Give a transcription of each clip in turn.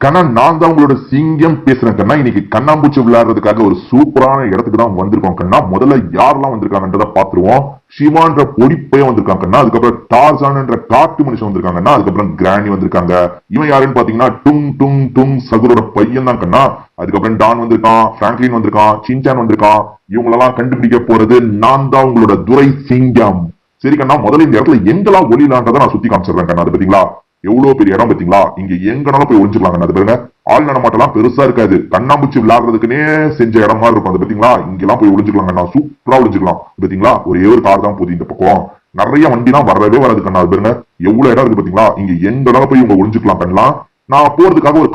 கண்ணா நான் தான் உங்களோட சிங்கம் பேசுறேன் கண்ணா. இன்னைக்கு கண்ணாம்பூச்சி விளையாடுறதுக்காக ஒரு சூப்பரான இடத்துக்கு தான் வந்திருக்கோம் கண்ணா. முதல்ல யாரெல்லாம் வந்திருக்காங்கன்றத பாத்துருவோம். சிவான்ற பொடிப்பையும் வந்திருக்காங்க கண்ணா. அதுக்கப்புறம் டார்சான் என்ற காட்டு மனுஷன் வந்திருக்காங்கன்னா. அதுக்கப்புறம் கிராணி வந்திருக்காங்க. இவன் யாருன்னு பாத்தீங்கன்னா டும் டும் டும் சகுரோட பையன் தான் கண்ணா. அதுக்கப்புறம் டான் வந்திருக்கான், பிராங்க்லின் வந்திருக்கான், சின்சான் வந்திருக்கான். இவங்களெல்லாம் கண்டுபிடிக்க போறது நான் தான் உங்களோட துரை சிங்கம். சரி கண்ணா, முதல்ல இந்த இடத்துல எங்கெல்லாம் ஒளிலான்றதை நான் சுத்தி காமிச்சிடுறேன் கண்ணா. அது பாத்தீங்களா எவ்வளவு பெரிய இடம் பாத்தீங்களா? இங்க எங்கனாலும் போய் ஒளிஞ்சுக்கலாம். அது பாருங்க, ஆள் நடமாட்டெல்லாம் பெருசா இருக்காது. கண்ணாம்பூச்சி விளையாடுறதுக்குன்னே செஞ்ச இடம் மாதிரி இருக்கும். அது பாத்தீங்களா, இங்கெல்லாம் போய் ஒளிஞ்சுக்கலாம் கண்ணா. சூப்பரா ஒளிஞ்சுக்கலாம். பாத்தீங்களா, ஒரே ஒரு கார் தான் போகுது இந்த பக்கம். நிறைய வண்டி தான் வரவே வராது கண்ணா. அது பாருங்க எவ்வளவு இடம் இருக்கு பாத்தீங்களா. இங்க எங்கனாலும் போய் இவங்க ஒளிஞ்சுக்கலாம் கண்ணா. நான் போறதுக்காக ஒரு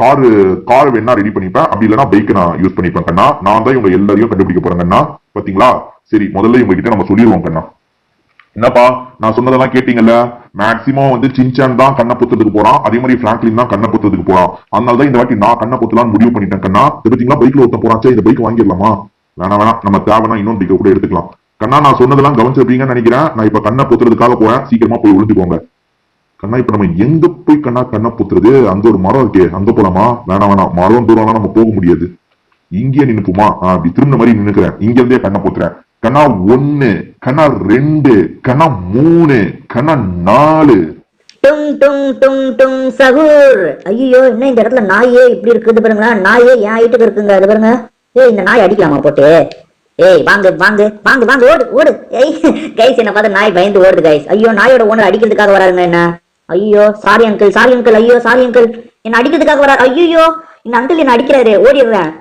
கார் வேணா ரெடி பண்ணிப்பேன். அப்படி இல்லைன்னா பைக் நான் யூஸ் பண்ணிப்பேன் கண்ணா. நான் தான் இவங்க எல்லாரையும் கண்டுபிடிக்க போறேன் கண்ணா. பாத்தீங்களா, சரி முதல்ல இவங்க கிட்ட நம்ம சொல்லிடுவோம் கண்ணா. என்னப்பா நான் சொன்னதெல்லாம் கேட்டீங்கல்ல? மேக்சிமம் வந்து சின்சான் தான் கண்ணை பொத்துறதுக்கு போறான். அதே மாதிரி பிராங்க்லின் தான் கண்ணை பொத்துறதுக்கு போறான். அதனாலதான் இந்த வாட்டி நான் கண்ணை பொத்தலாம்னு முடிவு பண்ணிட்டேன் கண்ணா. பாத்தீங்களா, பைக்ல ஒருத்த போறாச்சா, இந்த பைக் வாங்கிடலாமா? வேணாம், நம்ம தேவைன்னா இன்னொரு பைக்கை கூட எடுத்துக்கலாம் கண்ணா. நான் சொன்னதெல்லாம் கவனிச்சிருப்பீங்கன்னு நினைக்கிறேன். நான் இப்ப கண்ணை பொத்துறதுக்காக போறேன். சீக்கிரமா போய் ஒளிஞ்சுக்கோங்க கண்ணா. இப்ப நம்ம எங்க போய் கண்ணை பொத்துறது? அங்க ஒரு மரம் இருக்கே, அங்க போலாமா? வேணாம், மரம் தூரம்லாம் நம்ம போக முடியாது. இங்கே நின்னுக்குமா? அப்படி திரும்ப மாதிரி நின்னுக்கிறேன். இங்க இருந்தே கண்ணை பொத்துறேன் கண்ணா. 1 கண்ணா, 2 கண்ணா, 3 கண்ணா, 4. டும் டும் டும் டும் சகூர். ஐயோ, என்ன இந்த இடத்துல நாயே இப்படி இருக்குது பாருங்களா. நாயே என் ஐட்டுக்கு இருக்குங்க. அது பாருங்க. இந்த நாய் அடிக்கலாமா போட்டு? வாங்க வாங்க வாங்க வாங்க, ஓடு ஓடு. கைஸ், என்ன பார்த்து நாய் பயந்து ஓடுது கைஸ். ஐயோ, நாயோட ஓனர் அடிக்கிறதுக்காக வராருங்க என்ன. ஐயோ சாரி அங்கிள், சாரி அங்கிள். ஐயோ சாரி அங்கிள், என்ன அடிக்கிறதுக்காக வராரு. ஐயோ, இந்த அங்கிள் என்ன அடிக்கிறாரு. ஓடிடுறேன்.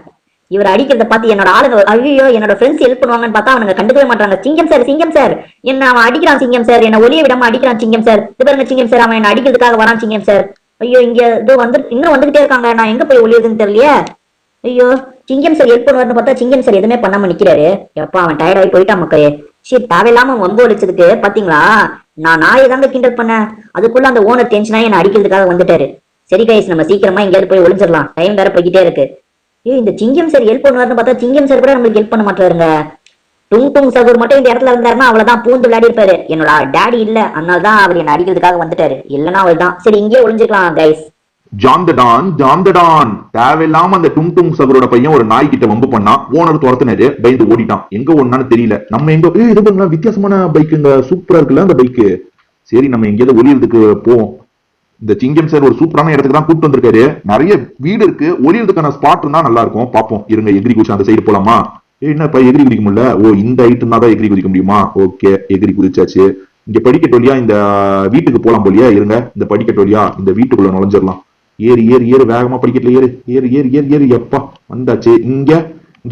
இவர் அடிக்கிறத பார்த்து என்னோட ஆளுங்க, ஐயோ என்னோட ஃப்ரெண்ட்ஸ் ஹெல்ப் பண்ணுவாங்கன்னு பார்த்தா அவனுங்க கண்டுக்கவே மாட்டாங்க. சிங்கம் சார் என்ன அவன் அடிக்கிறான். சிங்கம் சார் என்ன ஒளிய விடாம அடிக்கிறான். சிங்கம் சார் இது பாருங்க. சிங்கம் சார் அவன் என்ன அடிக்கிறதுக்காக வரான். சிங்கம் சார் ஐயோ, இங்க இதோ இன்னும் வந்துகிட்டே இருக்காங்க. நான் எங்க போய் ஒளியுதுன்னு தெரியலையே. ஐயோ, சிங்கம் சார் ஹெல்ப் பண்ணுவாருன்னு பார்த்தா சிங்கம் சார் எதுவுமே பண்ணாம நிக்கிறாரு. எப்பா அவன் டயர்டாகி போயிட்டான் மக்களே. சரி, தேவையில்லாம வம்பு ஒழிச்சதுக்கு பாத்தீங்களா, நான் நாயை தாங்க கிண்டல் பண்ணேன். அதுக்குள்ள அந்த ஓனர் டென்ஷனாகி என்ன அடிக்கிறதுக்காக வந்துட்டாரு. சரி கைஸ், நம்ம சீக்கிரமா எங்கேயாவது போய் ஒளிஞ்சிடலாம். டைம் வேற போய்கிட்டே இருக்கு. இந்த சிங்கம் சார் ஹெல்ப் பண்ணுவாருன்னு பார்த்தா சிங்கம் சார் கூட நம்மளுக்கு ஹெல்ப் பண்ண மாட்டாருங்க. டும் டும் சகூர் மட்டும் இந்த இடத்துல இருந்தாருன்னா அவ்வளவுதான், பூந்து விளையாடி இருப்பாரு. என்னோட டாடி இல்ல, அதனாலதான் அவர் என்ன அடிக்கிறதுக்காக வந்துட்டாரு. இல்லன்னா அவள் தான். சரி, இங்கே ஒளிஞ்சிருக்கலாம் கைஸ். ஜான் தேவையில்லாம அந்த டும் டும் சகரோட பையன் ஒரு நாய் கிட்ட வம்பு பண்ணா. ஓனர் துரத்துனாரு, பயந்து ஓடிட்டான். எங்க ஓடுனான்னு தெரியல. நம்ம எங்க இது பண்ணலாம். வித்தியாசமான பைக் இங்க சூப்பரா இருக்குல்ல அந்த பைக்கு. சரி, நம்ம எங்கேயாவது ஒளியறதுக்கு போவோம். இந்த சிங்கம் சார் ஒரு சூப்பரான இடத்துக்கு தான் கூப்பிட்டு வந்திருக்காரு. நிறைய வீடு இருக்கு, ஒளியறதுக்கான ஸ்பாட் இருந்தா நல்லா இருக்கும். பாப்போம் இருங்க. எகிரி குதிச்சு அந்த சைடு போலாமா? என்னப்பா எகிரி குதிக்க முடியல? ஓ, இந்த ஐட்டம் தான் எகிரி குதிக்க முடியுமா? ஓகே, எகிரி குதிச்சாச்சு. இங்க படிக்கட்டு வழியா இந்த வீட்டுக்கு போலாம் போலியா. இருங்க, இந்த படிக்கட்டு வழியா இந்த வீட்டுக்குள்ள நுழைஞ்சிடலாம். ஏறு ஏறு ஏறு, வேகமா படிக்கட்டுல ஏறு ஏறு ஏறு ஏறு ஏறு. எப்பா வந்தாச்சு. இங்க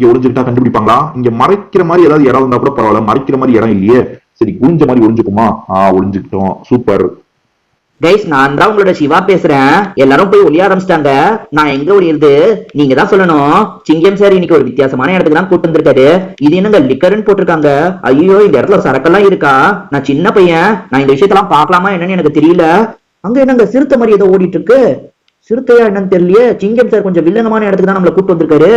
ஒளிஞ்சுக்கிட்டா கண்டுபிடிப்பாங்களா? இங்க மறைக்கிற மாதிரி ஏதாவது இடம் இருந்தா கூட பரவாயில்ல. மறைக்கிற மாதிரி இடம் இல்லையே. சரி, குளிஞ்ச மாதிரி ஒளிஞ்சுக்குமா? ஒளிஞ்சுக்கிட்டோம். சூப்பர் கைஸ், நான் தான் உங்களோட சிவா பேசுறேன். எல்லாரும் போய் ஒளிய ஆரம்பிச்சிட்டாங்க. நான் எங்க ஒளியுது நீங்க தான் சொல்லணும். சிங்கம் சார் இன்னைக்கு ஒரு வித்தியாசமான இடத்துக்கு தான் கூட்டு வந்திருக்காரு. இது என்னங்க லிக்கர்னு போட்டிருக்காங்க. ஐயோ, இந்த இடத்துல சரக்கெல்லாம் இருக்கா? நான் சின்ன பையன், நான் இந்த விஷயத்தெல்லாம் பாக்கலாமா என்னன்னு எனக்கு தெரியல. அங்க என்னங்க சிறுத்தை மாதிரி ஏதோ ஓடிட்டு இருக்கு. சிறுத்தையா என்னன்னு தெரியலையே. சிங்கம் சார் கொஞ்சம் வில்லங்கமான இடத்துக்கு தான் நம்மளை கூட்டு வந்திருக்காரு.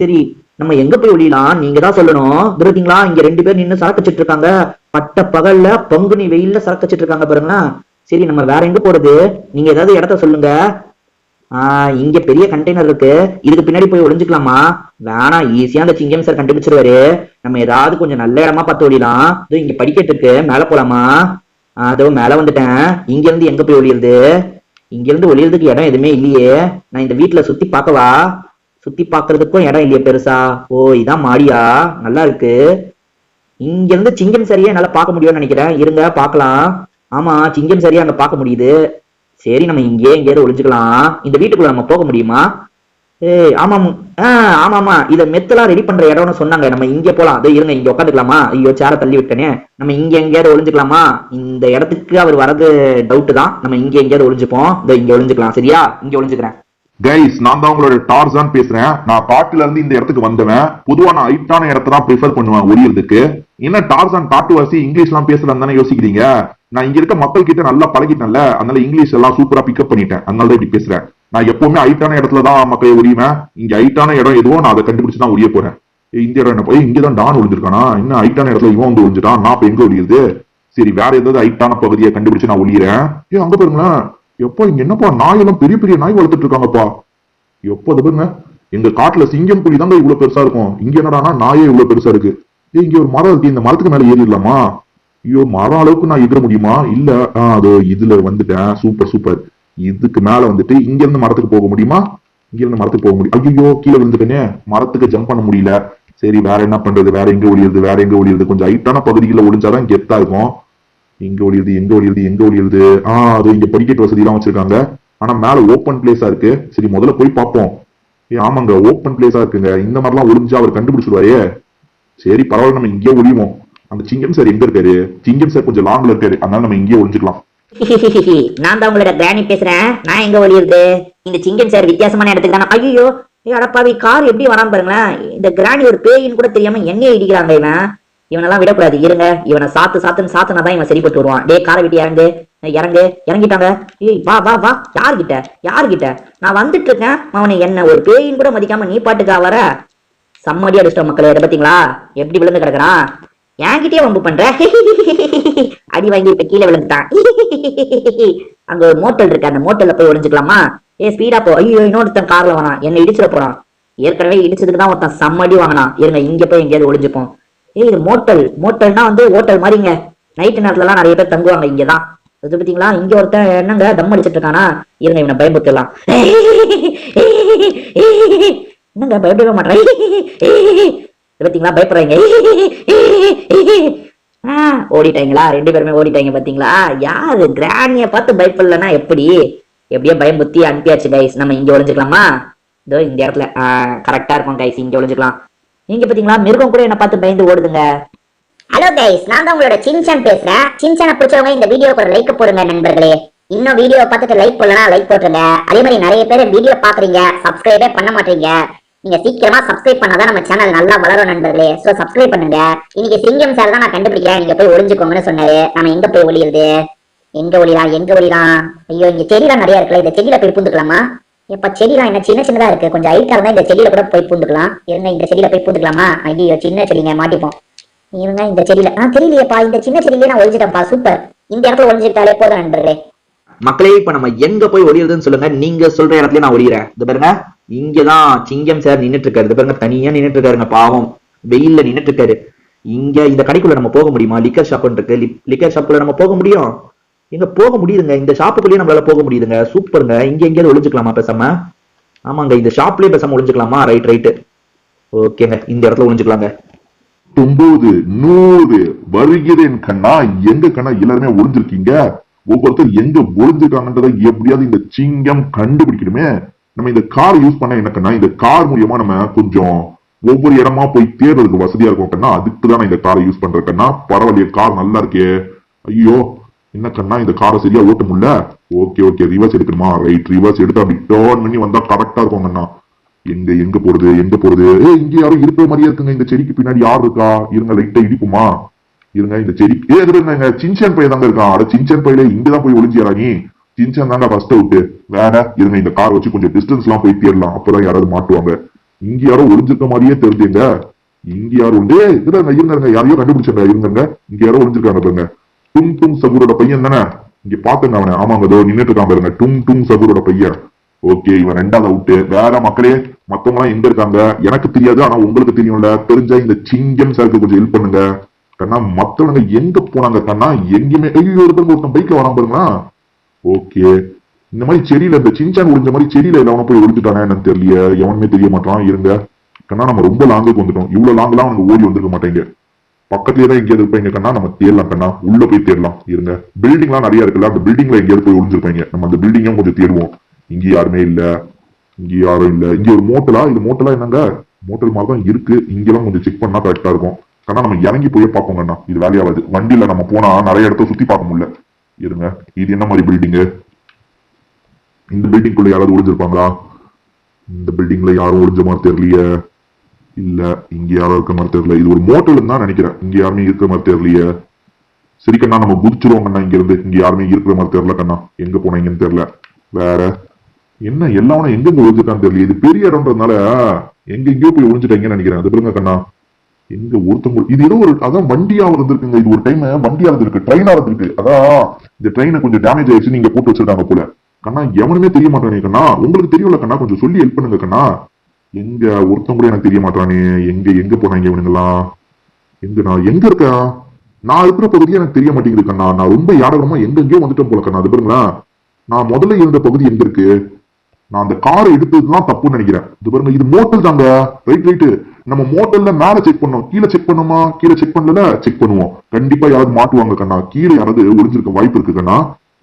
சரி, நம்ம எங்க போய் ஒளியலாம் நீங்க தான் சொல்லணும். இருக்கீங்களா? இங்க 2 பேர் நின்று சரக்கச்சிட்டு இருக்காங்க. பட்ட பகல்ல பங்குனி வெயில்ல சரக்கச்சிட்டு இருக்காங்க பாருங்களா. சரி, நம்ம வேற எங்க போறது? நீங்க ஏதாவது இடத்த சொல்லுங்க. இங்க பெரிய கண்டெய்னர் இருக்கு. இதுக்கு பின்னாடி போய் ஒளிஞ்சுக்கலாமா? வேணாம், ஈஸியா அந்த சிங்கம் சார் கண்டுபிடிச்சிருவாரு. நம்ம ஏதாவது கொஞ்சம் நல்ல இடமா பார்த்து ஒளியலாம். இங்க படிக்கட்டு இருக்கு, மேல போலாமா? அதோ மேல வந்துட்டேன். இங்க இருந்து எங்க போய் ஒளியுறது? இங்க இருந்து ஒளியறதுக்கு இடம் எதுவுமே இல்லையே. நான் இந்த வீட்டுல சுத்தி பார்க்கவா? சுத்தி பாக்குறதுக்கும் இடம் இல்லையே பெருசா. ஓ, இதான் மாடியா? நல்லா இருக்கு. இங்க இருந்து சிங்கம் சரியா என்னால பார்க்க முடியும்னு நினைக்கிறேன். இருங்க பாக்கலாம். ஆமா, சிங்கம் சரியா அங்க பார்க்க முடியுது. சரி, நம்ம இங்கே எங்கேயாவது ஒளிஞ்சுக்கலாம். இந்த வீட்டுக்குள்ள நம்ம போக முடியுமா? ஆமாம். ஆமாமா, இத மெத்தெல்லாம் ரெடி பண்ற இடம்னு சொன்னாங்க. நம்ம இங்க போலாம். அதோ இருங்க, இங்க உட்காந்துக்கலாமா? ஐயோ, சேர தள்ளி விட்டனே. நம்ம இங்க எங்கேயாவது ஒளிஞ்சுக்கலாமா? இந்த இடத்துக்கு அவர் வரது டவுட் தான். நம்ம இங்க எங்கேயாவது ஒளிஞ்சுப்போம். இதோ இங்க ஒளிஞ்சுக்கலாம். சரியா? இங்க ஒளிஞ்சுக்கிறேன். கைஸ், நான் தான் உங்களோட டார்சான் பேசுறேன். நான் காட்டுல இருந்து இந்த இடத்துக்கு வந்தவன். பொதுவா நான் ஹைட்டான இடத்த தான் ப்ரிஃபர் பண்ணுவேன் ஒளியறதுக்கு. என்ன டார்சான் காட்டுவாசி இங்கிலீஷ் எல்லாம் பேசுறான்னு தானே யோசிக்கிறீங்க? நான் இங்க இருக்க மக்கள் கிட்ட நல்லா பழகிட்டேன்ல, அதனால இங்கிலீஷ் எல்லாம் சூப்பரா பிக்கப் பண்ணிட்டேன். அதனால இப்படி பேசுறேன். நான் எப்பவுமே ஹைட்டான இடத்துல தான் மக்களை ஒளியுவேன். இங்க ஹைட்டான இடம் எதுவோ நான் அதை கண்டுபிடிச்சு தான் ஒளிய போறேன். இந்த இடம் என்ன போய் இங்கதான் டான் ஒளிஞ்சிருக்கானா? இன்னும் ஹைட்டான இடத்துல இவன் வந்து ஒளிஞ்சிட்டான். நான் இப்ப எங்க ஒளியுது? சரி, வேற ஏதாவது ஹைட்டான பகுதியை கண்டுபிடிச்சு நான் ஒளியறேன். அங்க பாருங்களேன். எப்போ இங்க என்னப்பா நாயெல்லாம் பெரிய பெரிய நாய் வளர்த்துட்டு இருக்காங்கப்பா. எப்போது பாருங்க எங்க காட்டுல சிங்கம் புலி தாங்க இவ்வளவு பெருசா இருக்கும், இங்க என்னடானா நாயே இவ்வளவு பெருசா இருக்கு. இங்க ஒரு மரம் இருக்கு, இந்த மரத்துக்கு மேல ஏறிடலாமா? ஐயோ மரம் அளவுக்கு நான் எகிற முடியுமா? இல்ல அதோ இதுல வந்துட்டேன். Super super. இதுக்கு மேல வந்துட்டு இங்க இருந்து மரத்துக்கு போக முடியுமா? இங்க இருந்து மரத்துக்கு போக முடியும். ஐயோ கீழே விழுந்துட்டேனே, மரத்துக்கு ஜம்ப் பண்ண முடியல. சரி வேற என்ன பண்றது, வேற எங்க ஒளியுது, வேற எங்க ஒளியுது? கொஞ்சம் ஹைட்டான பகுதிகளில் ஒளிஞ்சாதான் கெத்தா இருக்கும். எங்க ஒளியுது, எங்க ஒளியுது, எங்க ஒளியுது? அது இங்க படிக்கட்டு வசதி எல்லாம் வச்சிருக்காங்க, ஆனா மேல ஓப்பன் பிளேஸா இருக்கு. சரி முதல்ல போய் பார்ப்போம். ஆமாங்க ஓப்பன் பிளேஸா இருக்குங்க, இந்த மாதிரிலாம் ஒளிஞ்சா அவர் கண்டுபிடிச்சிருவாரு. சரி பரவாயில்ல, நம்ம இங்கே ஒளிவோம். அந்த சிங்கம் சார் எங்க இருக்காரு? சிங்கம் சார் கொஞ்சம் லாங்ல இருக்காரு, அதனால நம்ம இங்கே ஒளிஞ்சுக்கலாம். நான் தான் உங்களோட கிராணி பேசுறேன். நான் எங்க ஒளியுது? இந்த சிங்கம் சார் வித்தியாசமான இடத்துக்கு தானே. ஐயோ அடப்பாவி, கார் எப்படி வரான்னு பாருங்களேன். இந்த கிராணி ஒரு பேயின்னு கூட தெரியாம என்னையே இடிக்கிறாங்க. இவனெல்லாம் விடக்கூடாது. இருங்க, இவனை சாத்துனா தான் இவன் சரிப்பட்டு வருவான். டே காரை விட்டு இறங்கு இறங்கு. இறங்கிட்டாங்க. ஏய் வா வா வா. யாருகிட்ட நான் வந்துட்டு இருக்கேன். அவனை என்ன ஒரு பேயின்னு கூட மதிக்காம நீ பாட்டுக்கா வர? செம்மடி அடிச்சிட்டோம் மக்களே. இதை பாத்தீங்களா எப்படி விழுந்து கிடக்குறான்? என்கிட்டயே வம்பு பண்ற. அடி வாங்கி இப்ப கீழே விழுந்துட்டான். அங்க ஒரு மோட்டல் இருக்கு, அந்த மோட்டல்ல போய் ஒளிஞ்சுக்கலாமா? ஸ்பீடா போ. ஐயோ இன்னொருத்தன் கார்ல வேணாம், என்ன இடிச்சிட போறான். ஏற்கனவே இடிச்சதுக்கு தான் ஒருத்தன் செம்மடி வாங்கினான். இருங்க இங்க போய் எங்கேயாவது ஒளிஞ்சுப்போம். இது மோட்டல்னா வந்து ஹோட்டல் மாதிரிங்க. நைட்டு நேரத்துல எல்லாம் நிறைய பேர் தங்குவாங்க இங்கதான். அது பாத்தீங்களா, இங்க ஒருத்தன் என்னங்க தம் அடிச்சிட்டு இருக்கானா? இருங்க இவனை பயமுத்தலாம். என்னங்க பயப்படவே மாட்டேன். பாத்தீங்களா பயப்படுறாங்க. ஓடிட்டாங்களா? ரெண்டு பேருமே ஓடிட்டாங்க. பாத்தீங்களா, யாரு கிராணிய பார்த்து பயப்படலன்னா எப்படியோ பயமுத்தி அனுப்பியாச்சு கைஸ். நம்ம இங்க ஒளிஞ்சுக்கலாமா? இதோ இந்த இடத்துல கரெக்டா இருக்கும் கைஸ், இங்க ஒளிஞ்சுக்கலாம். நீங்க பாத்தீங்களா மிருகம் கூட என்ன பார்த்து பயந்து ஓடுதுங்க. ஹலோ கைஸ், நான் தான் உங்களோட சின்சான் பேசுறேன். சின்சானை பிடிச்சவங்க இந்த வீடியோக்கு ஒரு லைக் போடுங்க நண்பர்களே. இன்னும் வீடியோ பார்த்துட்டு லைக் போடலனா லைக் போட்டுருங்க. அதே மாதிரி நிறைய பேர் வீடியோ பாக்குறீங்க, சப்ஸ்கிரைபே பண்ண மாட்டீங்க. நீங்க சீக்கிரமா சப்ஸ்கிரைப் பண்ணாதான் நம்ம சேனல் நல்லா வளரும் நண்பர்களே. சோ சப்ஸ்கிரைப் பண்ணுங்க. இன்னைக்கு சிங்கம் சார் தான் நான் கண்டுபிடிக்கிறேன், நீங்க போய் ஒளிஞ்சுக்கோங்கன்னு சொன்னாரு. நம்ம எங்க போய் ஒளியுது? எங்க ஒளிலாம்? ஐயோ இங்க செடிலாம் நிறைய இருக்குல்ல, இந்த செடியில போய் பூந்துக்கலாமா? இப்ப செடிலாம் என்ன சின்னதா இருக்கு, கொஞ்சம் ஹைட்டா இருந்தா இந்த செடியில கூட போய் பூந்துக்கலாம். இருங்க இந்த செடியில போய் பூந்துக்கலாமா? ஐயோ சின்ன செடிங்க, மாட்டிப்போம். இருங்க இந்த செடியில தெரியலையேப்பா, இந்த சின்ன செடியிலே நான் ஒளிஞ்சிட்டேன்ப்பா. சூப்பர், இந்த இடத்துல ஒளிஞ்சுட்டாலே போதும் நண்பர்களே. மக்களே இப்ப நம்ம எங்க போய் ஒளியுறதுன்னு சொல்லுங்க. நீங்க சொல்ற இடத்துல நான் ஒளியறேன். இது பாருங்க, இங்கதான் சிங்கம் சார் நின்னுட்டு இருக்காரு. இது பாருங்க தனியா நின்னுட்டு இருக்காருங்க, பாவம் வெயில்ல நின்னுட்டு இருக்காரு. இங்க இந்த கடைக்குள்ள நம்ம போக முடியுமா? லிக்கர் ஷாப் இருக்கு, லிக்கர் ஷாப்புக்குள்ள நம்ம போக முடியும். எங்க போக முடியுதுங்க, இந்த ஷாப்புக்குள்ளேயே நம்மளால போக முடியுதுங்க. சூப்பருங்க. இங்க எங்கேயாவது ஒளிஞ்சுக்கலாமா பேசாம? ஆமாங்க இந்த ஷாப்லயே பேசாம ஒளிஞ்சுக்கலாமா? ரைட் ஓகேங்க, இந்த இடத்துல ஒளிஞ்சுக்கலாங்க. 9 100 வருகிறேன் கண்ணா. எங்க கண்ணா எல்லாருமே ஒளிஞ்சிருக்கீங்க? ஒவ்வொருத்தர் எங்க ஒளிஞ்சிருக்காங்கன்றதை எப்படியாவது இந்த சிங்கம் கண்டுபிடிக்கணுமே. நம்ம இந்த கார் யூஸ் பண்ண என்ன கண்ணா, இந்த கார் மூலியமா நம்ம கொஞ்சம் ஒவ்வொரு இடமா போய் தேடுறதுக்கு வசதியா இருக்கும் கண்ணா. அதுக்குதான் நான் இந்த காரை யூஸ் பண்றேன் கண்ணா. பரவாயில்லையே, கார் நல்லா இருக்கே. ஐயோ என்ன கண்ணா இந்த காரை சரியா ஓட்ட முடியல. ஓகே ரிவர்ஸ் எடுக்கணுமா? ரைட், ரிவர்ஸ் எடுத்து அப்படி டர்ன் பண்ணி வந்தா கரெக்டா இருக்கும் கண்ணா. எங்க போறது? இங்க யாரும் இருக்கிற மாதிரியே இருக்குங்க. இந்த செடிக்கு பின்னாடி யார் இருக்கா? இருங்க லைட்டா இடிக்குமா? இருங்க இந்த செடி சின்சான் பையன் தாங்க இருக்கான். அட சின்சான் பையில இங்கதான் போய் ஒளிஞ்சியா நீ? சின்சான் தாங்க ஃபர்ஸ்ட் அவுட். வேற இருங்க இந்த கார் வச்சு கொஞ்சம் டிஸ்டன்ஸ் எல்லாம் போய் தேடலாம், அப்பதான் யாராவது மாட்டுவாங்க. இங்க யாரோ ஒளிஞ்சிருக்க மாதிரியே தெரிஞ்சுங்க. இங்க யாரும் உண்டு? இருங்க யாரையோ கண்டுபிடிச்சாங்க. இருங்க இங்க யாரோ ஒளிஞ்சிருக்காங்க பாருங்க. டும் சகுரோட பையன் தானே? இங்க பாத்துங்க அவனை. ஆமாங்க அதோ நின்னுட்டு இருக்கான் பாருங்க, டும் சகுரோட பையன். ஓகே இவன் ரெண்டாவது அவுட்டு. வேற மக்களே மத்தவங்க எல்லாம் எங்க இருக்காங்க எனக்கு தெரியாது, ஆனா உங்களுக்கு தெரியும்ல. தெரிஞ்சா இந்த சிங்கம் சாருக்கு கொஞ்சம் ஹெல்ப் பண்ணுங்க கண்ணா. மத்தவங்க எங்க போனாங்க கண்ணா? எங்கேயுமே. ஐயோ ஒருத்தன் பைக்ல வரான் பாருங்களா. ஓகே இந்த மாதிரி செடியில இந்த சின்சான் ஒளிஞ்ச மாதிரி செடியில எல்லாம் போய் ஒளிஞ்சுட்டானே என்னன்னு தெரியல. எவனுமே தெரிய மாட்டான். இருங்க கண்ணா நம்ம ரொம்ப லாங்குக்கு வந்துட்டோம். இவ்வளவு லாங்கெல்லாம் அவனுக்கு ஓடி வந்திருக்க மாட்டேங்க. பக்கத்துலயே தான் எங்கேயாவது இருப்பாங்க கண்ணா. நம்ம தேடலாம் கண்ணா, உள்ள போய் தேடலாம். இருங்க பில்டிங் எல்லாம் நிறைய இருக்குல்ல, அந்த பில்டிங்ல எங்கேயாவது போய் ஒளிஞ்சிருப்பாங்க. நம்ம அந்த பில்டிங்கும் கொஞ்சம் தேடுவோம். இங்க யாருமே இல்ல, இங்க யாரும் இல்ல. இங்க ஒரு மோட்டலா? இது மோட்டலா என்னங்க? மோட்டல் மாதிரி தான் இருக்கு. இங்கெல்லாம் கொஞ்சம் செக் பண்ணா கரெக்டா இருக்கும் கண்ணா. நம்ம இறங்கி போய் பார்ப்போம் கண்ணா. இது வேலையாவது. வண்டியில நம்ம போனா நிறைய இடத்த சுத்தி பார்க்க முடியல. இருங்க இது என்ன மாதிரி பில்டிங்கு? இந்த பில்டிங்குள்ள யாராவது ஒளிஞ்சிருப்பாங்களா? இந்த பில்டிங்ல யாரும் ஒளிஞ்ச மாதிரி தெரியலையே. இல்ல இங்க யாரும் இருக்க மாதிரி தெரியல. இது ஒரு மோட்டல் தான் நினைக்கிறேன். இங்க யாருமே இருக்கிற மாதிரி தெரியலையே. சரி கண்ணா நம்ம குதிச்சிருவோம் கண்ணா. இங்க இருந்து இங்க யாருமே இருக்கிற மாதிரி தெரியல கண்ணா. எங்க போனீங்கன்னு தெரியல. வேற என்ன எல்லாரும் எங்க ஒளிஞ்சிருக்கான்னு தெரியல. இது பெரிய இடம்ன்றதுனால எங்கெங்கயோ போய் ஒளிஞ்சிட்டாங்கன்னு நினைக்கிறேன். அது பாருங்க கண்ணா, எங்க ஒருத்தவங்க இது ஏதோ ஒரு அதான் வண்டியா இருந்திருக்குங்க. இது ஒரு டைம் வண்டியா இருந்திருக்கு, ட்ரெயினா இருந்திருக்கு. அதான் இந்த ட்ரெயினை கொஞ்சம் டேமேஜ் ஆயிடுச்சு, நீங்க போட்டு வச்சிருக்காங்க போல. கண்ணா எவனுமே தெரிய மாட்டானே கண்ணா. உங்களுக்கு தெரியும்ல கண்ணா, கொஞ்சம் சொல்லி ஹெல்ப் பண்ணுங்க கண்ணா. எங்க ஒருத்தன் கூட எனக்கு தெரிய மாட்டானே. எங்க போனாங்க இவனுங்கெல்லாம்? நான் எங்க இருக்கேன்? நான் இருக்கிற பகுதி எனக்கு தெரிய மாட்டேங்குது கண்ணா. நான் ரொம்ப யாடகமா எங்கெங்கயோ வந்துட்டேன் போல கண்ணா. அது பாருங்களா, நான் முதல்ல இருந்த பகுதி எங்க இருக்கு? நான் அந்த காரை எடுத்ததுதான் தப்புன்னு நினைக்கிறேன். இது பாருங்க, இது மோட்டல் தாங்க. ரைட். நம்ம மோட்டல்ல மேல செக் பண்ணோம், கீழே செக் பண்ணுமா? கீழே செக் பண்ணல, செக் பண்ணுவோம். கண்டிப்பா யாராவது மாட்டுவாங்க கண்ணா. கீழே யாராவது ஒளிஞ்சிருக்க வாய்ப்பு இருக்கு கண்ணா.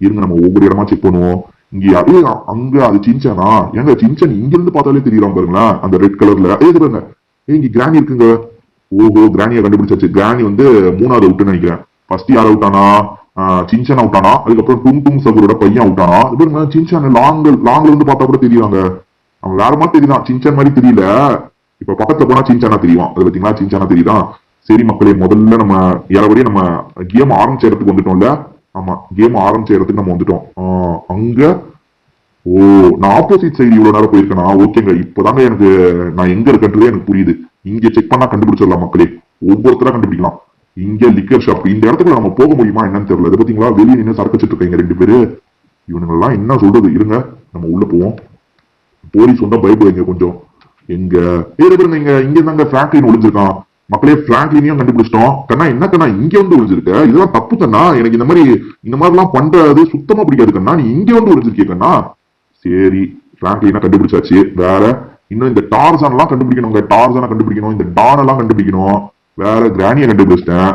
இருங்க, நம்ம ஒவ்வொரு இடமா செக் பண்ணுவோம். இங்க யாரு? அங்க அது சின்சானா? எங்க சின்சன் இங்க இருந்து பார்த்தாலே தெரியலாம் பாருங்களா, அந்த ரெட் கலர்ல. இது பாருங்க, இங்க கிராணி இருக்குங்க. ஓஹோ, கிராணியை கண்டுபிடிச்சாச்சு. கிராணி வந்து 3வது அவுட்னு நினைக்கிறேன். ஃபர்ஸ்ட் யார் அவுட் ஆனா? சின்சான் அவுட் ஆனா. அதுக்கப்புறம் டும் சகுரோட பையன் அவுட் ஆனா. இது பாருங்க, சின்சான் லாங்ல இருந்து பார்த்தா கூட தெரியுறாங்க. அவன் வேற மாதிரி தெரியுதான், சின்சான் மாதிரி தெரியல. இப்ப பக்கத்துல போனா சின்சானா தெரியும். அது பாத்தீங்களா, சின்சானா தெரியுதான். சரி மக்களே, முதல்ல நம்ம யாரபடியும் நம்ம கேம் ஆரம்பிச்ச இடத்துக்கு வந்துட்டோம்ல. ஆமா, கேம் ஆரம்பிச்ச இடத்துக்கு நம்ம வந்துட்டோம். அங்க ஓ, நான் ஆப்போசிட் சைடு இவ்வளவு நேரம் போயிருக்கேனா? ஓகேங்க, இப்பதாங்க எனக்கு நான் எங்க இருக்கன்றதே எனக்கு புரியுது. இங்க செக் பண்ணா கண்டுபிடிச்சிடலாம் மக்களே. ஒவ்வொருத்தரா கண்டுபிடிக்கலாம். இங்க லிக்கர் ஷாப். இந்த இடத்துக்குள்ள நம்ம போக முடியுமா என்னன்னு தெரியல. அது பாத்தீங்களா, வெளியே நின்று சரக்கச்சிட்டு இருக்காங்க 2 பேரு. இவனுங்கெல்லாம் என்ன சொல்றது? இருங்க, நம்ம உள்ள போவோம். போலீஸ் வந்தா பயப்படுங்க கொஞ்சம். எங்க இங்க தாங்க பிராங்க்லின் ஒளிஞ்சிருக்கான். மக்களே, பிராங்க்லினையும் கண்டுபிடிச்சிட்டோம் கண்ணா. என்ன கண்ணா இங்க வந்து ஒளிஞ்சிருக்க? இதெல்லாம் தப்பு கண்ணா. எனக்கு இந்த மாதிரி எல்லாம் பண்றது சுத்தமா பிடிக்காது கண்ணா. நீ இங்க வந்து ஒளிஞ்சிருக்கே கண்ணா. சரி, பிராங்க்லினா கண்டுபிடிச்சாச்சு. வேற இன்னும் இந்த டார்சான் எல்லாம் கண்டுபிடிக்கணும். டார்சான கண்டுபிடிக்கணும். இந்த டான் எல்லாம் கண்டுபிடிக்கணும். வேற கிராணியை கண்டுபிடிச்சிட்டேன்.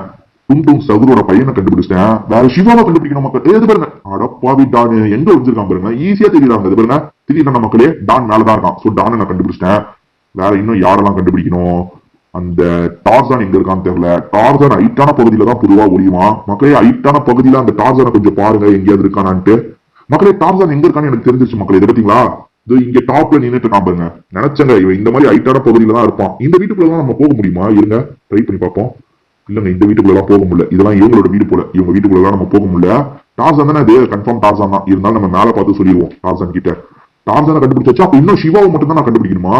டும் சகுரோட பையனை கண்டுபிடிச்சிட்டேன். வேற சிவாவை கண்டுபிடிக்கணும் மக்கள். இது பாருங்க, அடப்பாவி டான் எங்க வச்சிருக்கான் பாருங்க. ஈஸியா தெரியுறாங்க. இது பாருங்க, தெரியல மக்களே. டான் மேலதான் இருக்கான். சோ டானை நான் கண்டுபிடிச்சிட்டேன். வேற இன்னும் யாரெல்லாம் கண்டுபிடிக்கணும்? அந்த டார்சான் எங்க இருக்கான்னு தெரியல. டார்சான் ஹைட்டான பகுதியில தான் பொதுவா ஒளியுவான் மக்களே. ஹைட்டான பகுதியில அந்த டார்சானை கொஞ்சம் பாருங்க, எங்கேயாவது இருக்கானான்ட்டு. மக்களே, டார்சான் எங்க இருக்கான்னு எனக்கு தெரிஞ்சிருச்சு மக்களே. இது பாத்தீங்களா, இது இங்க டாப்ல நின்னுட்டு பாருங்க. நினைச்சங்க இவன் இந்த மாதிரி ஹைட்டான பகுதியில தான் இருப்பான். இந்த வீட்டுக்குள்ளதான் நம்ம போக முடியுமா? இருங்க, ட்ரை பண்ணி பார்ப்போம். இல்லங்க, இந்த வீட்டுக்குள்ள எல்லாம் போக முடியல. இதெல்லாம் இவங்களோட வீடு போல. இவங்க வீட்டுக்குள்ள எல்லாம் நம்ம போக முடியல. டார்சான் தானே அது, கன்ஃபார்ம் டார்சான் தான். இருந்தாலும் நம்ம மேல பார்த்து சொல்லிடுவோம் டார்சான் கிட்ட. டார்சானை கண்டுபிடிச்சாச்சு. அப்ப இன்னும் சிவாவை மட்டும் தான் நான் கண்டுபிடிக்கணுமா?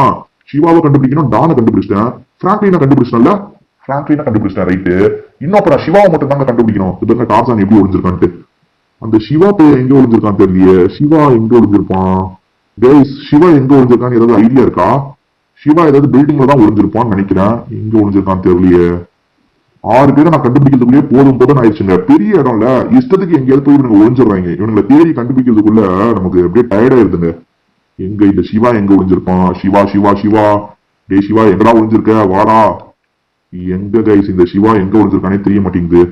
சிவாவை கண்டுபிடிக்கணும். டானை கண்டுபிடிச்சிட்டேன். பிராங்க்லினை கண்டுபிடிச்சிட்டேன்ல. பிராங்க்லினை கண்டுபிடிச்சிட்டேன். ரைட்டு. இன்னும் அப்புறம் சிவாவை மட்டும் தாங்க கண்டுபிடிக்கணும். இது டார்சான் எப்படி ஒளிஞ்சிருக்கான்ட்டு. அந்த சிவா போய் எங்க ஒளிஞ்சிருக்கான்னு தெரியலையே. சிவா எங்க ஒளிஞ்சிருப்பான்? சிவா எங்க ஒளிஞ்சிருக்கான்னு ஏதாவது ஐடியா இருக்கா? சிவா ஏதாவது பில்டிங்ல தான் ஒளிஞ்சிருப்பான்னு நினைக்கிறேன். எங்க ஒளிஞ்சிருக்கான்னு தெரியலையே. 6 பேரை நான் கண்டுபிடிக்கிறதுக்குள்ளே போதும் ஆயிடுச்சுங்க. பெரிய இடம்ல, இஷ்டத்துக்கு எங்கேயாவது போய் இவனுங்க ஒளிஞ்சிடுறாங்க. இவனுங்களை தேடி கண்டுபிடிக்கிறதுக்குள்ள நமக்கு அப்படியே டயர்டா இருக்குங்க. எங்க இந்த சிவா எங்க ஒளிஞ்சிருப்பான்? சிவா சிவா சிவா, டே சிவா எங்கடா ஒளிஞ்சிருக்க? வாடா. எங்க கைஸ் இந்த சிவா எங்க ஒளிஞ்சிருக்கானே தெரிய மாட்டேங்குது.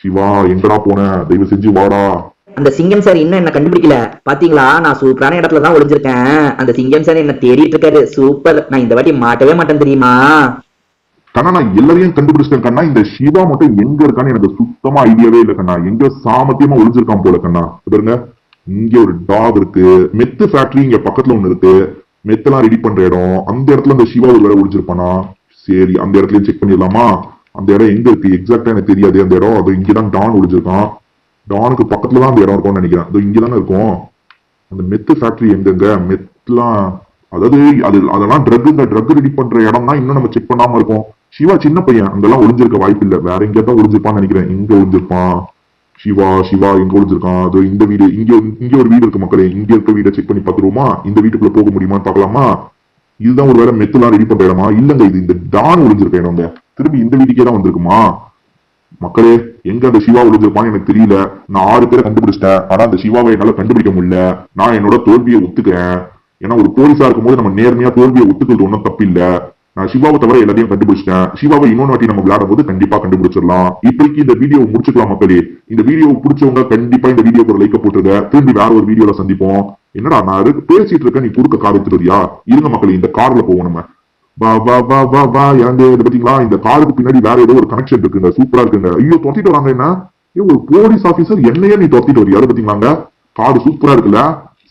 சிவா எங்கடா போன? தயவு செஞ்சு வாடா. அந்த சிங்கம் சார் இன்னும் என்ன கண்டுபிடிக்கல பாத்தீங்களா? நான் சூப்பரான இடத்துல தான் ஒளிஞ்சிருக்கேன். அந்த சிங்கம் சார் என்ன தேடிட்டு இருக்காரு. சூப்பர். நான் இந்த வாட்டி மாட்டவே மாட்டேன் தெரியுமா? கண்ணா, நான் எல்லாரையும் கண்டுபிடிச்சிட்டேன் கண்ணா. இந்த சிவா மட்டும் எங்க இருக்கான்னு எனக்கு சுத்தமா ஐடியாவே இல்லை கண்ணா. எங்க சாமத்தியமா ஒளிஞ்சிருக்கான் போல கண்ணா. பாருங்க, இங்க ஒரு டாக் இருக்கு. மெத்து ஃபேக்டரி இங்க பக்கத்துல ஒண்ணு இருக்கு. மெத்தெல்லாம் ரெடி பண்ற இடம். அந்த இடத்துல இந்த சிவா ஒரு வேலை ஒளிஞ்சிருப்பானா? சரி, அந்த இடத்துலயும் செக் பண்ணிடலாமா? அந்த இடம் எங்க இருக்கு எக்ஸாக்டா எனக்கு தெரியாது. அந்த இடம் அது இங்கதான் டான் ஒளிஞ்சிருக்கான். டானுக்கு பக்கத்துலதான் அந்த இடம் இருக்கும்னு நினைக்கிறேன். அது இங்கதானே இருக்கும். அந்த மெத்து ஃபேக்டரி எங்கெங்க? மெத்லாம் அதாவது அதெல்லாம் ட்ரக் ரெடி பண்ற இடம் தான் இன்னும் நம்ம செக் பண்ணாம இருக்கோம். சிவா சின்ன பையன், அங்கெல்லாம் ஒளிஞ்சிருக்க வாய்ப்பு இல்ல. வேற எங்கேயாதான் ஒளிஞ்சிருப்பான்னு நினைக்கிறேன். இங்க ஒளிஞ்சிருப்பான். சிவா எங்க ஒளிஞ்சிருக்கான்? அது இந்த வீடு. இங்க ஒரு வீடு இருக்கு மக்களே. இங்க இருக்க வீடை செக் பண்ணி பாத்துருவோமா? இந்த வீட்டுக்குள்ள போக முடியுமான்னு பாக்கலாமா? இதுதான் ஒரு வேலை மெத்துலாம் ரெடி பண்ற இடமா? இல்லங்க, இது இந்த டான் ஒளிஞ்சிருக்க இடங்க. திரும்பி இந்த வீட்டுக்கே தான் வந்திருக்குமா? மக்களே, எங்க அந்த சிவா ஒளிஞ்சிருப்பான்னு எனக்கு தெரியல. நான் 6 பேரை கண்டுபிடிச்சிட்டேன். ஆனா அந்த சிவாவை என்னால கண்டுபிடிக்க முடியல. நான் என்னோட தோல்வியை ஒத்துக்கிறேன். ஏன்னா ஒரு போலீஸா இருக்கும் போது நம்ம நேர்மையா தோல்வியை ஒத்துக்கிறது ஒன்றும் தப்பு இல்ல. நான் சிவாவை தவிர எல்லாத்தையும் கண்டுபிடிச்சிட்டேன். சிவாவை இன்னொரு வாட்டி நம்ம விளையாடும் போது கண்டிப்பா கண்டுபிடிச்சிடலாம். இப்படிக்கு இந்த வீடியோ முடிச்சுக்கலாம் மக்களே. இந்த வீடியோ பிடிச்சவங்க கண்டிப்பா இந்த வீடியோக்கு ஒரு லைக் போட்டுருங்க. திரும்பி வேற ஒரு வீடியோல சந்திப்போம். என்னடா நான் பேசிட்டு இருக்கேன், நீ குறுக்க கார் எடுத்துறியா? இருங்க மக்களே, இந்த கார்ல போவோம் நம்ம. வா வா வா வா வா. ஏங்க இது பாத்தீங்களா, இந்த காருக்கு பின்னாடி வேற ஏதோ ஒரு கனெக்ஷன் இருக்குங்க. சூப்பரா இருக்குங்க. ஐயோ, தொத்திட்டு வராங்க. என்ன ஒரு போலீஸ் ஆபீசர் என்னையே நீ தொத்திட்டு வரியா? பாத்தீங்களாங்க, காரு சூப்பரா இருக்குல்ல.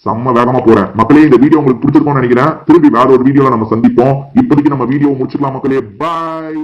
செம்ம வேகமா போறேன் மக்களே. இந்த வீடியோ உங்களுக்கு பிடிச்சிருக்கும்னு நினைக்கிறேன். திரும்பி வேற ஒரு வீடியோல நம்ம சந்திப்போம். இப்போதைக்கு நம்ம வீடியோ முடிச்சுக்கலாம் மக்களே. பாய்.